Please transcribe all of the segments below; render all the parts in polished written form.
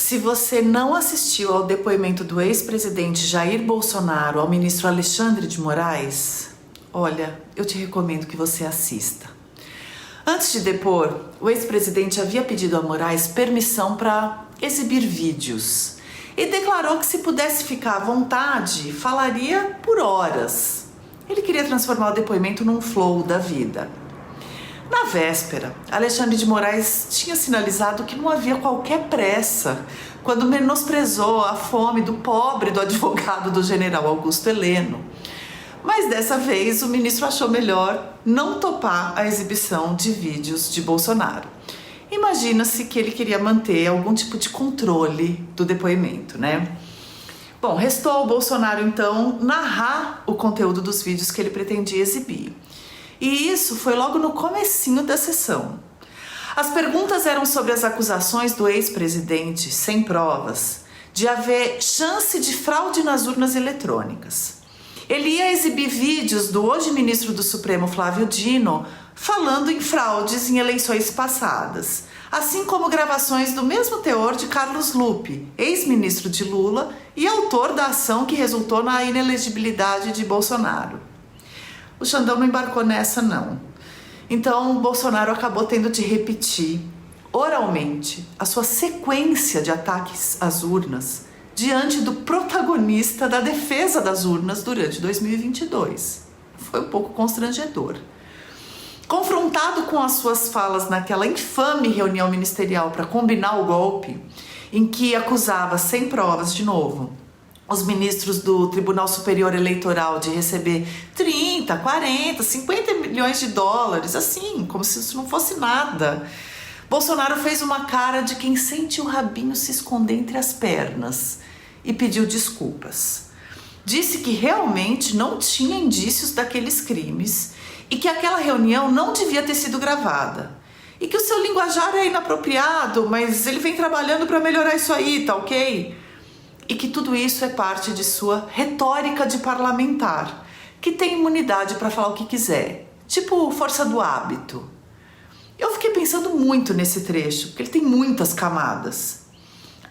Se você não assistiu ao depoimento do ex-presidente Jair Bolsonaro ao ministro Alexandre de Moraes, olha, eu te recomendo que você assista. Antes de depor, o ex-presidente havia pedido a Moraes permissão para exibir vídeos e declarou que, se pudesse ficar à vontade, falaria por horas. Ele queria transformar o depoimento num flow da vida. Na véspera, Alexandre de Moraes tinha sinalizado que não havia qualquer pressa quando menosprezou a fome do pobre do advogado do general Augusto Heleno. Mas dessa vez o ministro achou melhor não topar a exibição de vídeos de Bolsonaro. Imagina-se que ele queria manter algum tipo de controle do depoimento, né? Bom, restou ao Bolsonaro então narrar o conteúdo dos vídeos que ele pretendia exibir. E isso foi logo no comecinho da sessão. As perguntas eram sobre as acusações do ex-presidente, sem provas, de haver chance de fraude nas urnas eletrônicas. Ele ia exibir vídeos do hoje ministro do Supremo, Flávio Dino, falando em fraudes em eleições passadas, assim como gravações do mesmo teor de Carlos Lupe, ex-ministro de Lula e autor da ação que resultou na inelegibilidade de Bolsonaro. O Xandão não embarcou nessa, não. Então, Bolsonaro acabou tendo de repetir oralmente a sua sequência de ataques às urnas diante do protagonista da defesa das urnas durante 2022. Foi um pouco constrangedor. Confrontado com as suas falas naquela infame reunião ministerial para combinar o golpe, em que acusava sem provas, de novo, os ministros do Tribunal Superior Eleitoral de receber 30, 40, 50 milhões de dólares, assim, como se isso não fosse nada. Bolsonaro fez uma cara de quem sente o rabinho se esconder entre as pernas e pediu desculpas. Disse que realmente não tinha indícios daqueles crimes e que aquela reunião não devia ter sido gravada. E que o seu linguajar é inapropriado, mas ele vem trabalhando para melhorar isso aí, tá ok? E que tudo isso é parte de sua retórica de parlamentar, que tem imunidade para falar o que quiser, tipo força do hábito. Eu fiquei pensando muito nesse trecho, porque ele tem muitas camadas.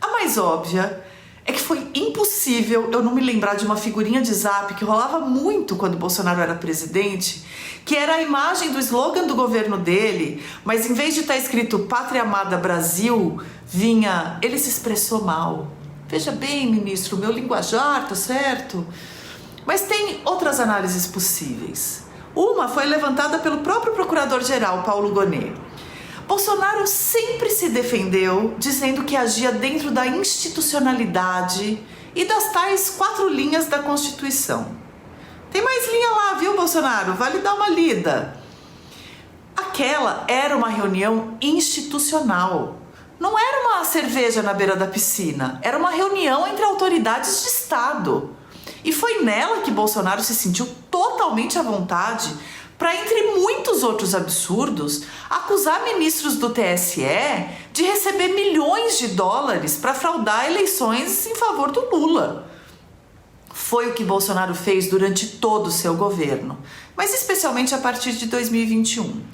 A mais óbvia é que foi impossível eu não me lembrar de uma figurinha de zap que rolava muito quando Bolsonaro era presidente, que era a imagem do slogan do governo dele, mas em vez de estar escrito Pátria Amada Brasil, vinha "ele se expressou mal". Veja bem, ministro, meu linguajar, tá certo? Mas tem outras análises possíveis. Uma foi levantada pelo próprio procurador-geral, Paulo Gonet. Bolsonaro sempre se defendeu, dizendo que agia dentro da institucionalidade e das tais 4 linhas da Constituição. Tem mais linha lá, viu, Bolsonaro? Vale dar uma lida. Aquela era uma reunião institucional. Não era uma cerveja na beira da piscina, era uma reunião entre autoridades de Estado. E foi nela que Bolsonaro se sentiu totalmente à vontade para, entre muitos outros absurdos, acusar ministros do TSE de receber milhões de dólares para fraudar eleições em favor do Lula. Foi o que Bolsonaro fez durante todo o seu governo, mas especialmente a partir de 2021.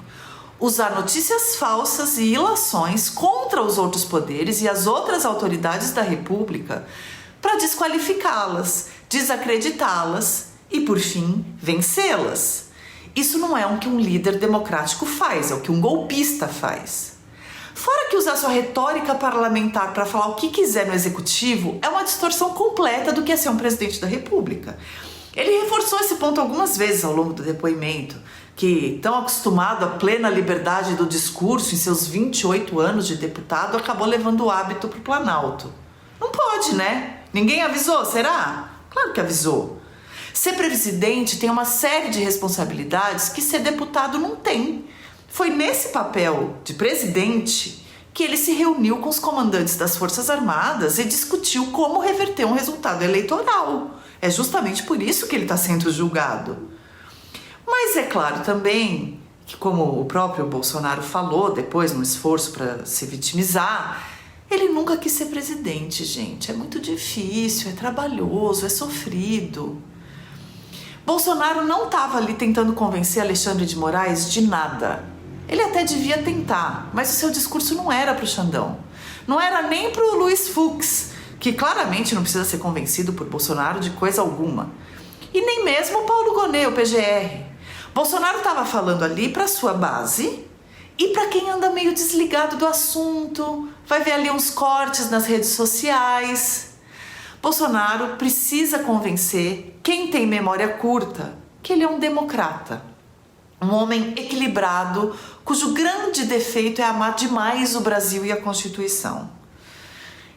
Usar notícias falsas e ilações contra os outros poderes e as outras autoridades da República para desqualificá-las, desacreditá-las e, por fim, vencê-las. Isso não é o que um líder democrático faz, é o que um golpista faz. Fora que usar sua retórica parlamentar para falar o que quiser no executivo é uma distorção completa do que é ser um presidente da República. Ele reforçou esse ponto algumas vezes ao longo do depoimento, que, tão acostumado à plena liberdade do discurso em seus 28 anos de deputado, acabou levando o hábito para o Planalto. Não pode, né? Ninguém avisou, será? Claro que avisou. Ser presidente tem uma série de responsabilidades que ser deputado não tem. Foi nesse papel de presidente que ele se reuniu com os comandantes das Forças Armadas e discutiu como reverter um resultado eleitoral. É justamente por isso que ele está sendo julgado. Mas é claro também que, como o próprio Bolsonaro falou depois, num esforço para se vitimizar, ele nunca quis ser presidente, gente. É muito difícil, é trabalhoso, é sofrido. Bolsonaro não estava ali tentando convencer Alexandre de Moraes de nada. Ele até devia tentar, mas o seu discurso não era para o Xandão. Não era nem para o Luiz Fux, que claramente não precisa ser convencido por Bolsonaro de coisa alguma. E nem mesmo o Paulo Gonet, o PGR. Bolsonaro estava falando ali para sua base e para quem anda meio desligado do assunto, vai ver ali uns cortes nas redes sociais. Bolsonaro precisa convencer quem tem memória curta que ele é um democrata, um homem equilibrado, cujo grande defeito é amar demais o Brasil e a Constituição.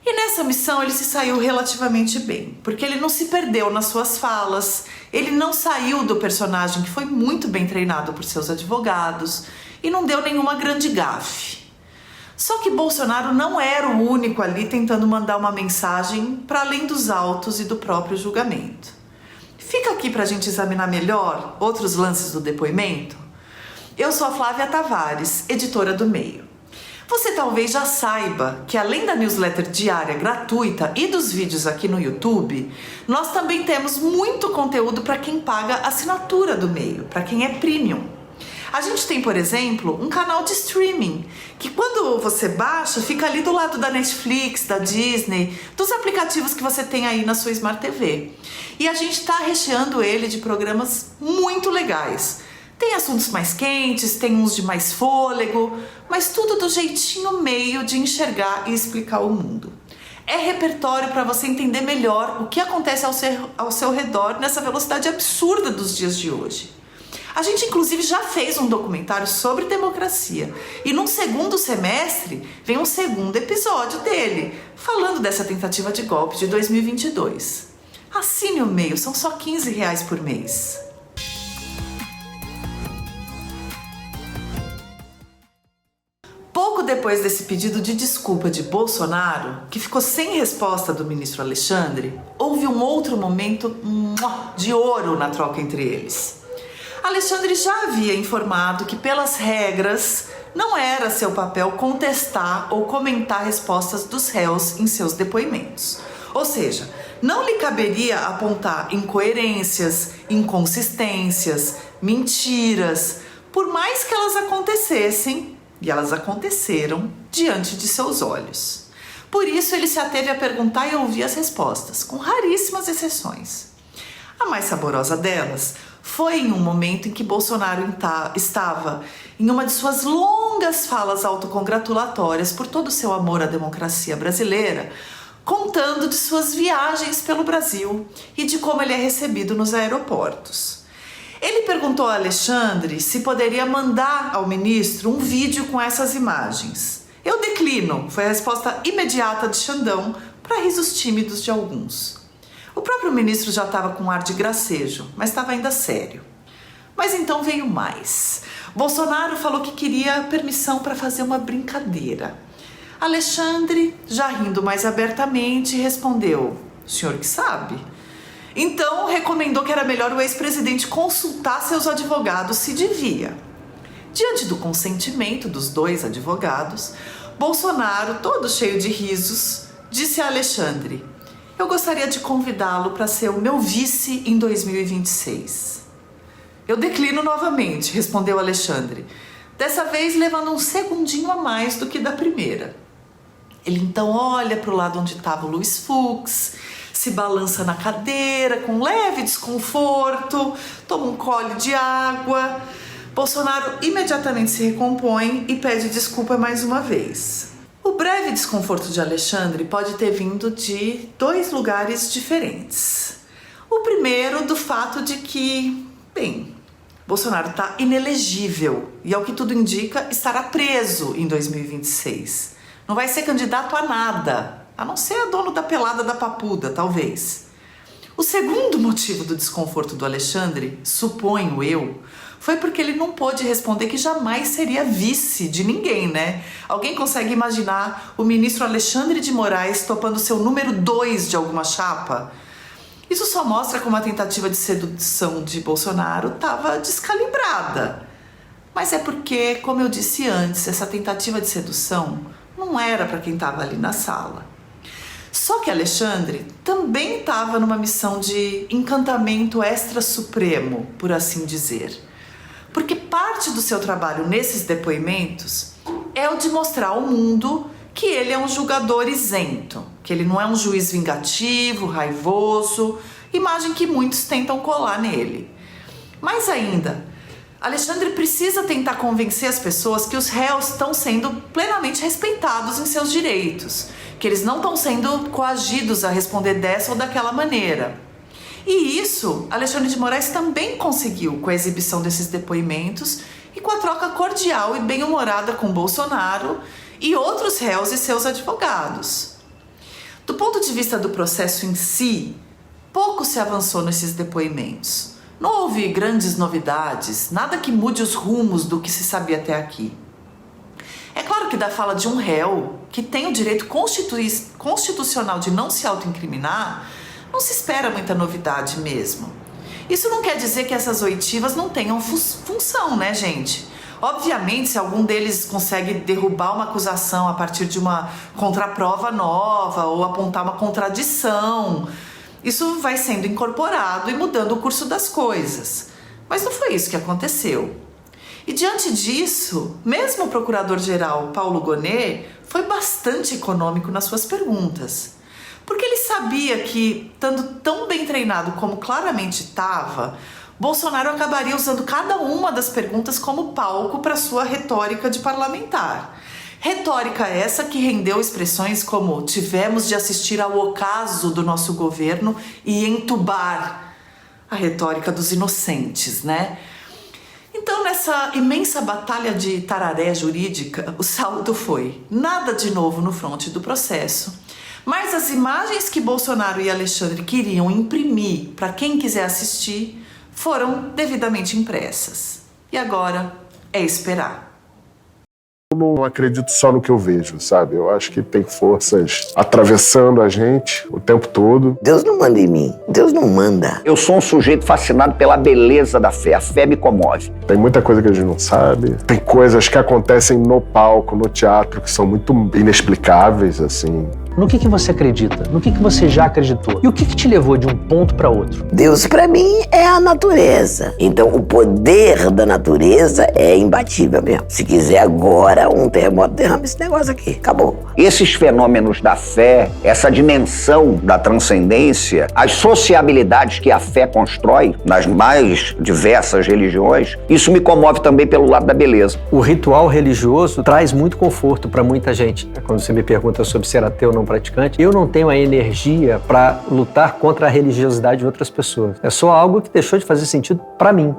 E nessa missão ele se saiu relativamente bem, porque ele não se perdeu nas suas falas, ele não saiu do personagem que foi muito bem treinado por seus advogados e não deu nenhuma grande gafe. Só que Bolsonaro não era o único ali tentando mandar uma mensagem para além dos autos e do próprio julgamento. Fica aqui para a gente examinar melhor outros lances do depoimento. Eu sou a Flávia Tavares, editora do Meio. Você talvez já saiba que além da newsletter diária gratuita e dos vídeos aqui no YouTube, nós também temos muito conteúdo para quem paga a assinatura do Meio, para quem é premium. A gente tem, por exemplo, um canal de streaming, que quando você baixa, fica ali do lado da Netflix, da Disney, dos aplicativos que você tem aí na sua Smart TV. E a gente está recheando ele de programas muito legais. Tem assuntos mais quentes, tem uns de mais fôlego, mas tudo do jeitinho meio de enxergar e explicar o mundo. É repertório para você entender melhor o que acontece ao seu redor nessa velocidade absurda dos dias de hoje. A gente inclusive já fez um documentário sobre democracia e num segundo semestre vem um segundo episódio dele, falando dessa tentativa de golpe de 2022. Assine o Meio, são só R$15 por mês. Pouco depois desse pedido de desculpa de Bolsonaro, que ficou sem resposta do ministro Alexandre, houve um outro momento de ouro na troca entre eles. Alexandre já havia informado que, pelas regras, não era seu papel contestar ou comentar respostas dos réus em seus depoimentos. Ou seja, não lhe caberia apontar incoerências, inconsistências, mentiras, por mais que elas acontecessem, e elas aconteceram, diante de seus olhos. Por isso, ele se ateve a perguntar e ouvir as respostas, com raríssimas exceções. A mais saborosa delas foi em um momento em que Bolsonaro estava em uma de suas longas falas autocongratulatórias por todo o seu amor à democracia brasileira, contando de suas viagens pelo Brasil e de como ele é recebido nos aeroportos. Ele perguntou a Alexandre se poderia mandar ao ministro um vídeo com essas imagens. Eu declino, foi a resposta imediata de Xandão para risos tímidos de alguns. O próprio ministro já estava com um ar de gracejo, mas estava ainda sério. Mas então veio mais. Bolsonaro falou que queria permissão para fazer uma brincadeira. Alexandre, já rindo mais abertamente, respondeu: "O senhor que sabe?" Então recomendou que era melhor o ex-presidente consultar seus advogados se devia. Diante do consentimento dos dois advogados, Bolsonaro, todo cheio de risos, disse a Alexandre: "Eu gostaria de convidá-lo para ser o meu vice em 2026. "Eu declino novamente", respondeu Alexandre, dessa vez levando um segundinho a mais do que da primeira. Ele então olha para o lado onde estava o Luiz Fux, se balança na cadeira com leve desconforto, toma um gole de água. Bolsonaro imediatamente se recompõe e pede desculpa mais uma vez. O breve desconforto de Alexandre pode ter vindo de dois lugares diferentes. O primeiro, do fato de que, Bolsonaro está inelegível e, ao que tudo indica, estará preso em 2026. Não vai ser candidato a nada, a não ser a dono da pelada da papuda, talvez. O segundo motivo do desconforto do Alexandre, suponho eu, foi porque ele não pôde responder que jamais seria vice de ninguém, né? Alguém consegue imaginar o ministro Alexandre de Moraes topando seu número 2 de alguma chapa? Isso só mostra como a tentativa de sedução de Bolsonaro estava descalibrada. Mas é porque, como eu disse antes, essa tentativa de sedução não era para quem estava ali na sala. Só que Alexandre também estava numa missão de encantamento extra-supremo, por assim dizer. Porque parte do seu trabalho nesses depoimentos é o de mostrar ao mundo que ele é um julgador isento, que ele não é um juiz vingativo, raivoso, imagem que muitos tentam colar nele. Mais ainda, Alexandre precisa tentar convencer as pessoas que os réus estão sendo plenamente respeitados em seus direitos, que eles não estão sendo coagidos a responder dessa ou daquela maneira. E isso Alexandre de Moraes também conseguiu com a exibição desses depoimentos e com a troca cordial e bem-humorada com Bolsonaro e outros réus e seus advogados. Do ponto de vista do processo em si, pouco se avançou nesses depoimentos. Não houve grandes novidades, nada que mude os rumos do que se sabia até aqui. É claro que da fala de um réu, que tem o direito constitucional de não se autoincriminar, não se espera muita novidade mesmo. Isso não quer dizer que essas oitivas não tenham função, né, gente? Obviamente, se algum deles consegue derrubar uma acusação a partir de uma contraprova nova ou apontar uma contradição, isso vai sendo incorporado e mudando o curso das coisas. Mas não foi isso que aconteceu. E diante disso, mesmo o procurador-geral Paulo Gonet foi bastante econômico nas suas perguntas. Porque ele sabia que, estando tão bem treinado como claramente estava, Bolsonaro acabaria usando cada uma das perguntas como palco para sua retórica de parlamentar. Retórica essa que rendeu expressões como tivemos de assistir ao ocaso do nosso governo e entubar, a retórica dos inocentes, né? Então, nessa imensa batalha de tararé jurídica, o saldo foi nada de novo no fronte do processo, mas as imagens que Bolsonaro e Alexandre queriam imprimir para quem quiser assistir foram devidamente impressas. E agora é esperar. Eu não acredito só no que eu vejo, sabe? Eu acho que tem forças atravessando a gente o tempo todo. Deus não manda em mim. Deus não manda. Eu sou um sujeito fascinado pela beleza da fé. A fé me comove. Tem muita coisa que a gente não sabe. Tem coisas que acontecem no palco, no teatro, que são muito inexplicáveis, assim. No que você acredita? No que você já acreditou? E o que te levou de um ponto para outro? Deus, para mim, é a natureza. Então, o poder da natureza é imbatível mesmo. Se quiser agora um terremoto, derrama esse negócio aqui. Acabou. Esses fenômenos da fé, essa dimensão da transcendência, as sociabilidades que a fé constrói nas mais diversas religiões, isso me comove também pelo lado da beleza. O ritual religioso traz muito conforto para muita gente. Quando você me pergunta sobre ser ateu ou não praticante, eu não tenho a energia para lutar contra a religiosidade de outras pessoas. É só algo que deixou de fazer sentido para mim.